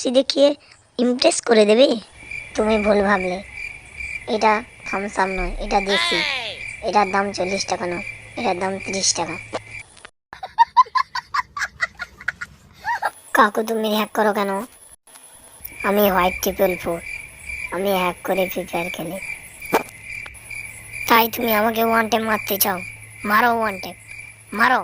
হাসি দেখিয়ে ইমপ্রেস করে দেবে? তুমি ভুল ভাবলে, এটা থামস আপ নয়, এটা দেশি। এটার দাম 40 টাকা নয়, এটার দাম 30 টাকা। কাকু তুমি হ্যাক করো কেন? আমি হোয়াইট 444, আমি হ্যাক করে ফ্রি ফায়ার খেলি। তাই তুমি আমাকে ওয়ান টাইম মারতে চাও? মারো ওয়ান টাইম, মারো।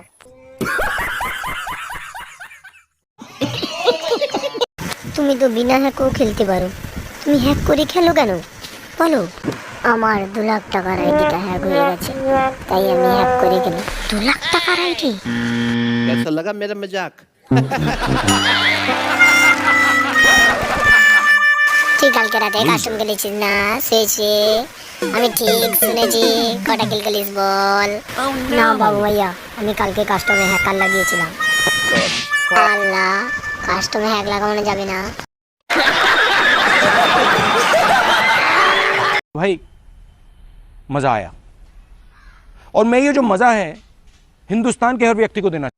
তুমি তো বিনা হ্যাকও খেলতে পারো, তুমি হ্যাক করে খেলো কেন বলো? আমার 2 লাখ টাকার আইডিটা হ্যাক হয়ে গেছে, তাই আমি হ্যাক করে খেলি। 2 লাখ টাকার আইডি? कैसा लगा मेरा मजाक? ঠিক কালকে রাতে কাস্টম খেলেছিস না শেষে? আমি ঠিক শুনেছি, কটা কিল খেলিস বল? না বাবু ভাইয়া, আমি কালকে কাস্টমে হ্যাকার লাগিয়েছিলাম। আল্লাহ, কাস্টমে হ্যাক লাগানো যাবে না। भाई मज़ा आया, और मैं ये जो मज़ा है हिंदुस्तान के हर व्यक्ति को देना